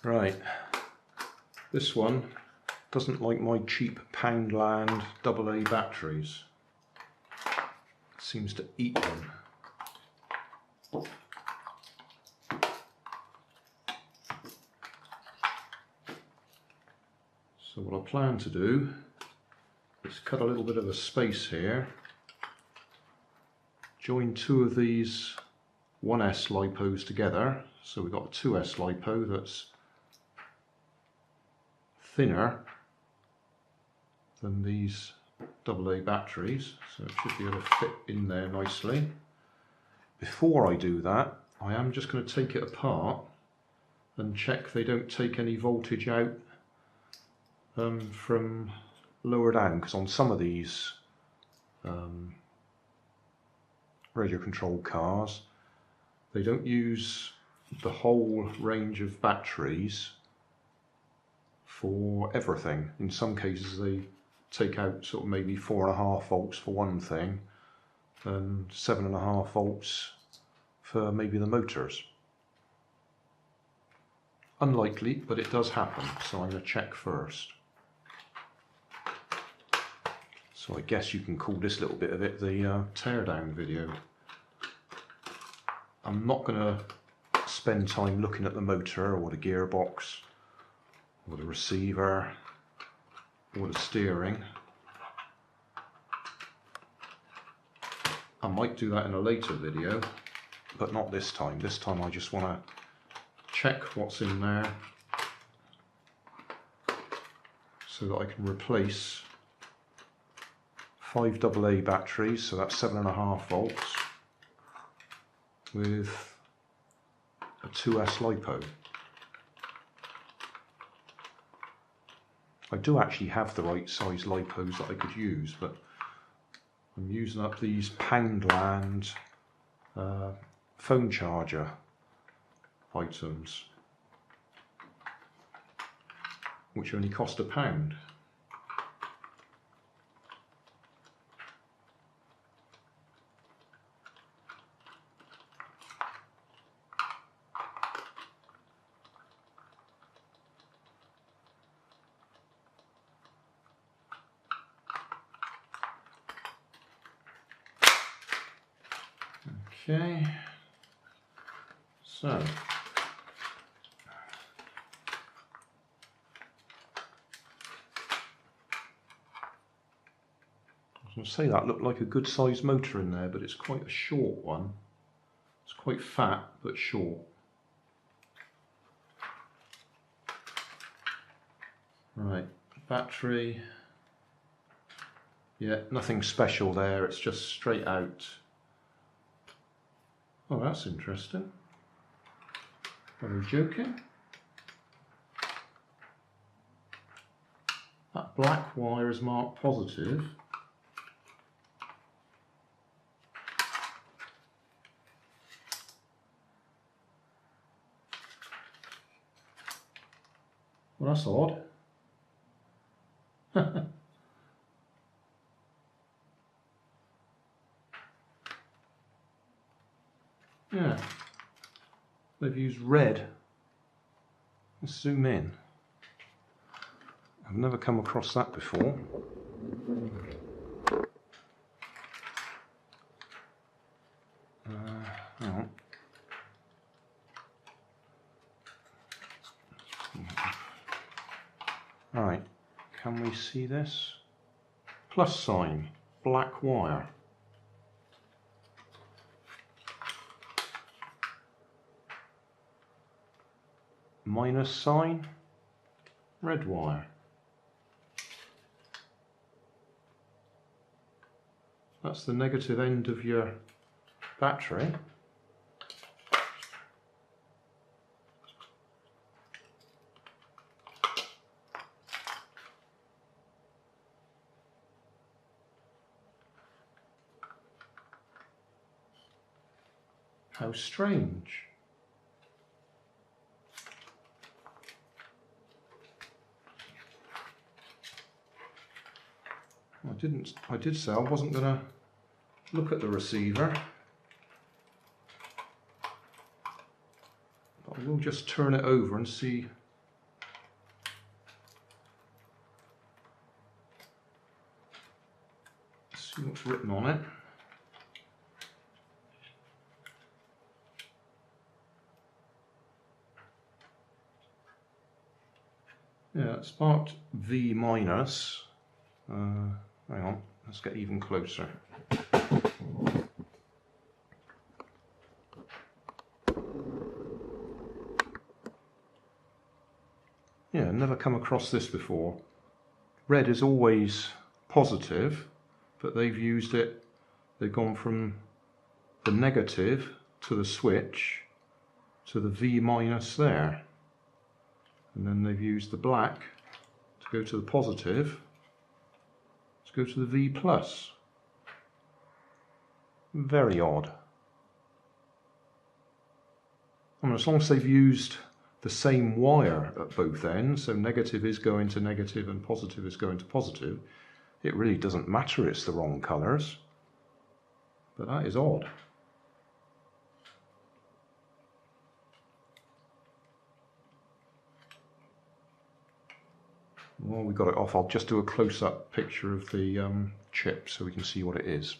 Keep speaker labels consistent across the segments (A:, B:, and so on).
A: Right, this one doesn't like my cheap Poundland AA batteries. It seems to eat them. So what I plan to do is cut a little bit of a space here, join two of these 1S LiPos together, so we've got a 2S LiPo that's thinner than these AA batteries, so it should be able to fit in there nicely. Before I do that, I am just going to take it apart and check they don't take any voltage out from lower down, because on some of these radio controlled cars they don't use the whole range of batteries for everything. In some cases they take out sort of maybe 4.5 volts for one thing and 7.5 volts for maybe the motors. Unlikely, but it does happen, so I'm going to check first. So I guess you can call this little bit of it the teardown video. I'm not going to spend time looking at the motor or the gearbox or the receiver or the steering. I might do that in a later video, but not this time. This time I just want to check what's in there so that I can replace 5 AA batteries, so that's 7.5 volts, with a 2S LiPo. I do actually have the right size LiPos that I could use, but I'm using up these Poundland phone charger items, which only cost £1. Okay, so I was going to say that looked like a good sized motor in there, but it's quite a short one. It's quite fat but short. Right, battery. Yeah, nothing special there, it's just straight out. Oh, that's interesting. Are we joking? That black wire is marked positive. Well, that's odd. Yeah, they've used red. Let's zoom in. I've never come across that before. Hang on. Right, can we see this? Plus sign, black wire. Minus sign, red wire. That's the negative end of your battery. How strange. I did say I wasn't going to look at the receiver, but I will just turn it over and see See what's written on it. Yeah, it's marked V minus. Hang on, let's get even closer. Yeah, never come across this before. Red is always positive, but they've used it, they've gone from the negative to the switch to the V minus there. And then they've used the black to go to the positive, to go to the V plus. Very odd. I mean, as long as they've used the same wire at both ends, so negative is going to negative and positive is going to positive, it really doesn't matter it's the wrong colours. But that is odd. While we got it off, I'll just do a close-up picture of the chip so we can see what it is.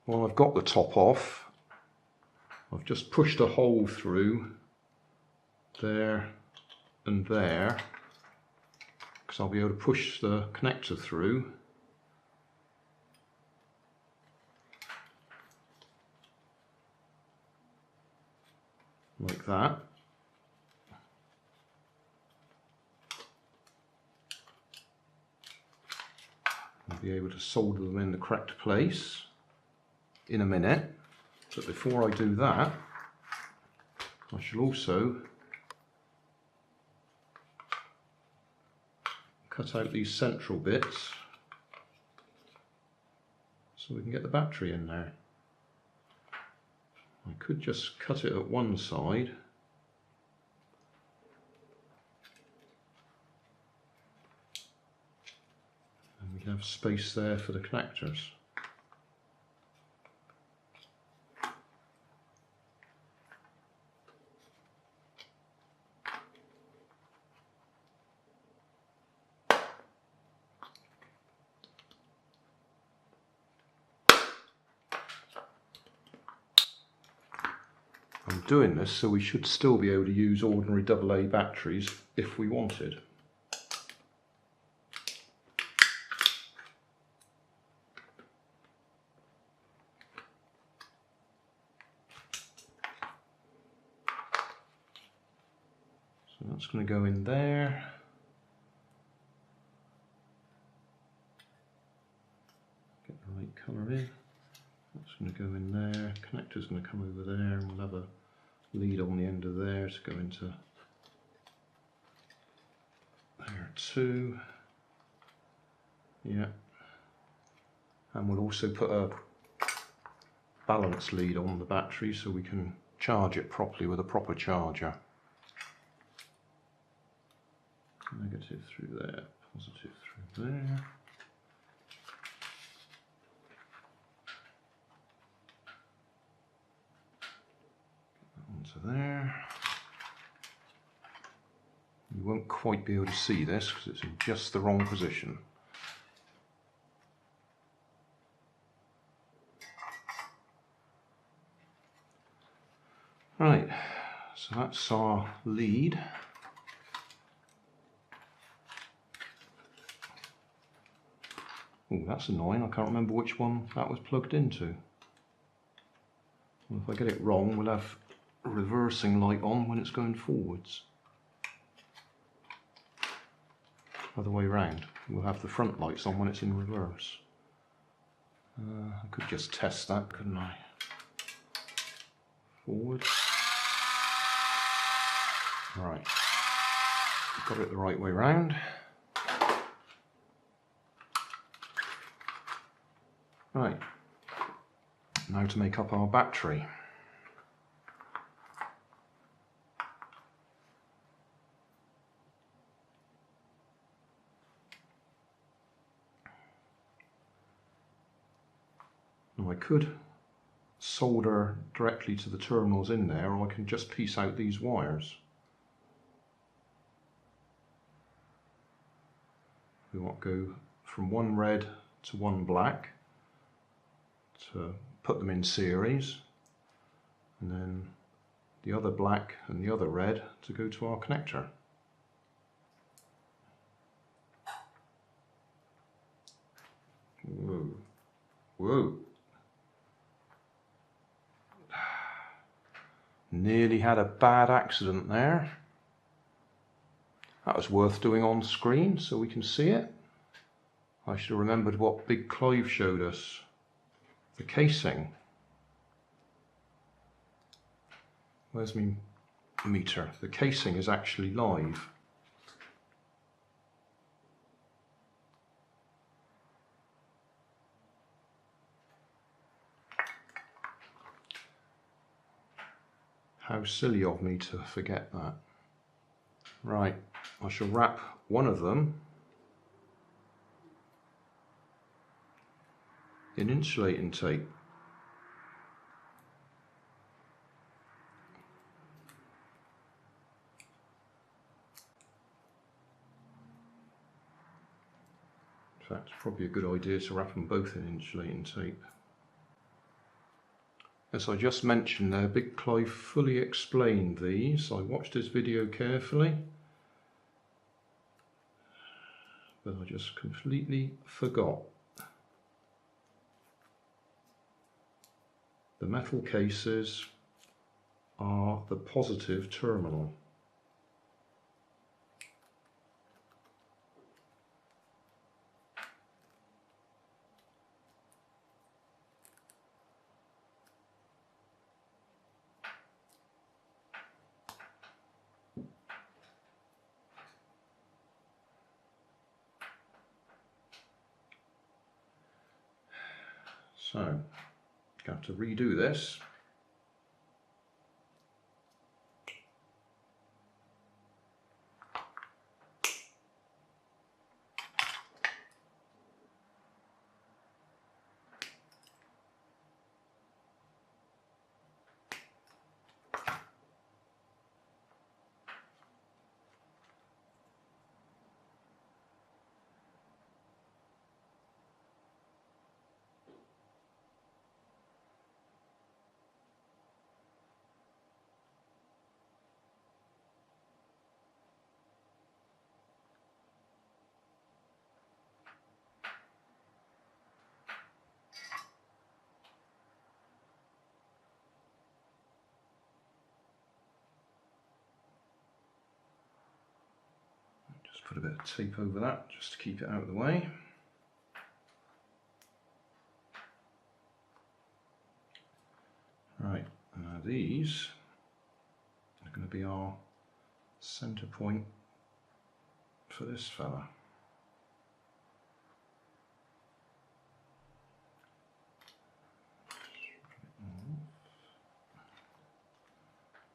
A: Well, I've got the top off. I've just pushed a hole through there and there, because I'll be able to push the connector through. Like that. I'll be able to solder them in the correct place in a minute, but before I do that, I shall also cut out these central bits so we can get the battery in there. I could just cut it at one side and we can have space there for the connectors. I'm doing this so we should still be able to use ordinary AA batteries if we wanted. So that's going to go in there. Get the right colour in. That's going to go in there. Connector's going to come over there, and we'll have a lead on the end of there to go into there too. Yeah. And we'll also put a balance lead on the battery so we can charge it properly with a proper charger. Negative through there, positive through there. Onto there. You won't quite be able to see this because it's in just the wrong position. Right, so that's our lead. Oh, that's annoying, I can't remember which one that was plugged into. Well, if I get it wrong, we'll have a reversing light on when it's going forwards. Other way round, we'll have the front lights on when it's in reverse. I could just test that, couldn't I? Forward. Right, got it the right way round. Right, now to make up our battery. Now I could solder directly to the terminals in there, or I can just piece out these wires. We want to go from one red to one black to put them in series, and then the other black and the other red to go to our connector. Whoa, whoa. Nearly had a bad accident there. That was worth doing on screen so we can see it. I should have remembered what Big Clive showed us. The casing. Where's my meter? The casing is actually live. How silly of me to forget that. Right, I shall wrap one of them in insulating tape. In fact, it's probably a good idea to wrap them both in insulating tape. As I just mentioned there, Big Clive fully explained these. I watched his video carefully, but I just completely forgot. The metal cases are the positive terminal. So, I'm going to have to redo this. Put a bit of tape over that just to keep it out of the way. Right, now these are going to be our center point for this fella.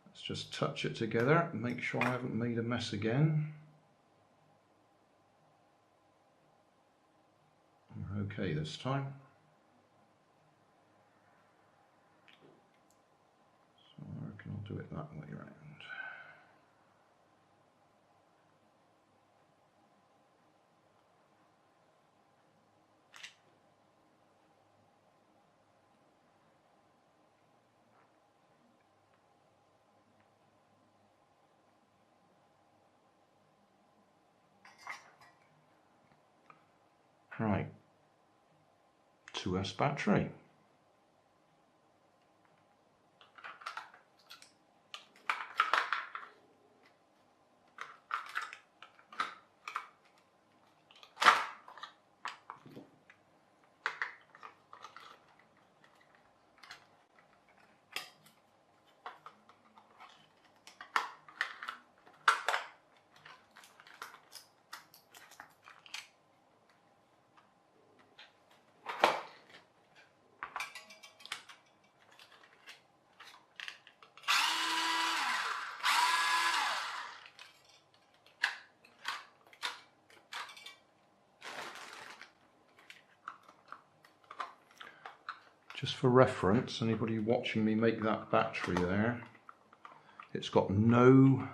A: Let's just touch it together and make sure I haven't made a mess again. We're okay this time. So I reckon I'll do it that way around. Right. 2S battery. Just for reference, anybody watching me make that battery there, it's got no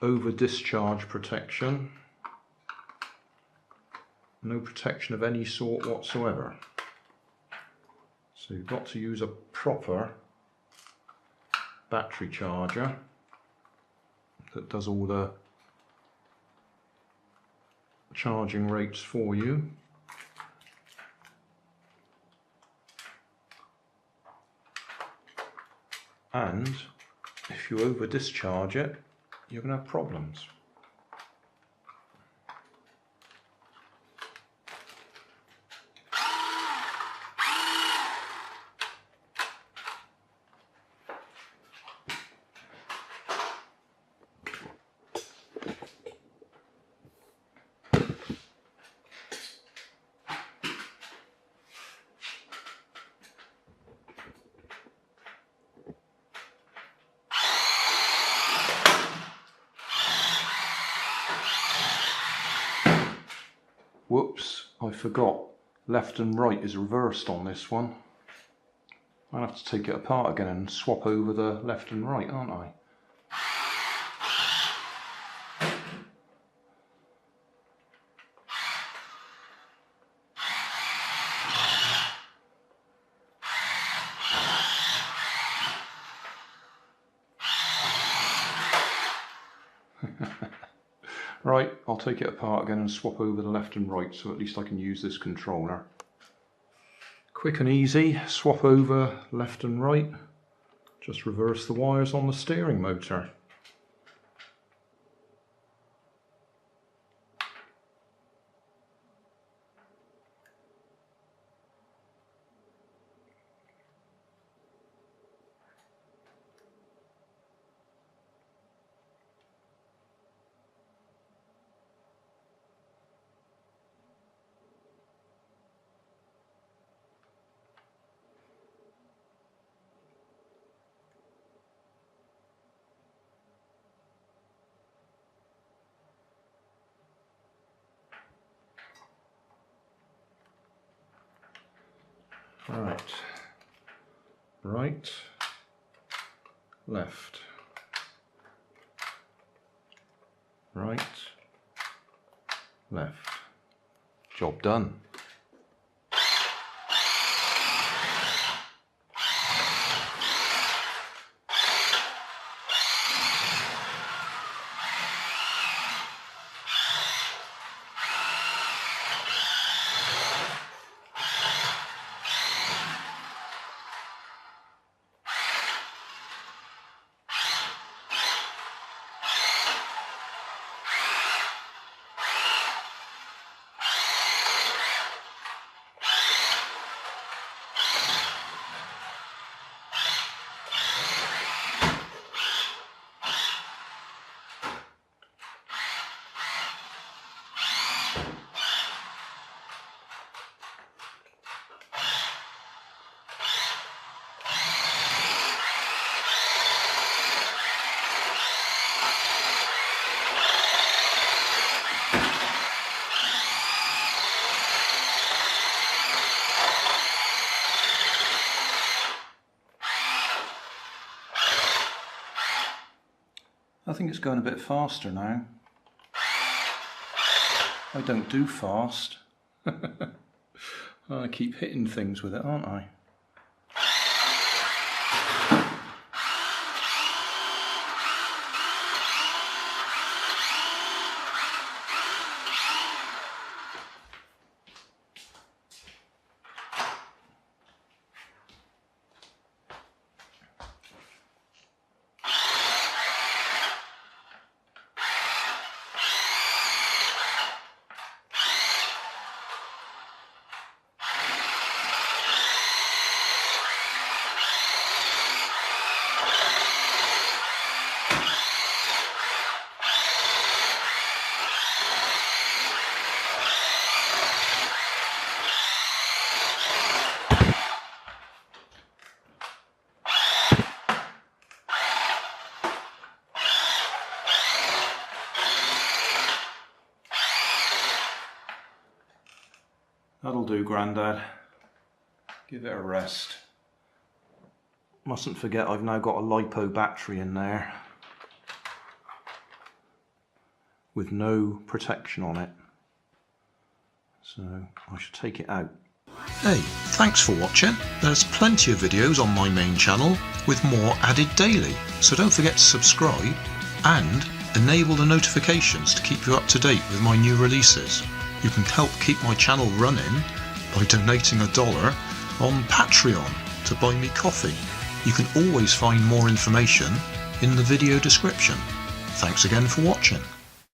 A: over discharge protection. no protection of any sort whatsoever. So you've got to use a proper battery charger that does all the charging rates for you. And if you over discharge it, you're going to have problems. Whoops, I forgot. Left and right is reversed on this one. I'll have to take it apart again and swap over the left and right, aren't I? Right, I'll take it apart again and swap over the left and right so at least I can use this controller. Quick and easy, swap over left and right. Just reverse the wires on the steering motor. Right, left, right, left. Job done. I think it's going a bit faster now. I don't do fast. I keep hitting things with it, aren't I? That'll do, Grandad. Give it a rest. Mustn't forget I've now got a LiPo battery in there with no protection on it. So I should take it out. Hey, thanks for watching. There's plenty of videos on my main channel with more added daily, so don't forget to subscribe and enable the notifications to keep you up to date with my new releases. You can help keep my channel running by donating $1 on Patreon to buy me coffee. You can always find more information in the video description. Thanks again for watching.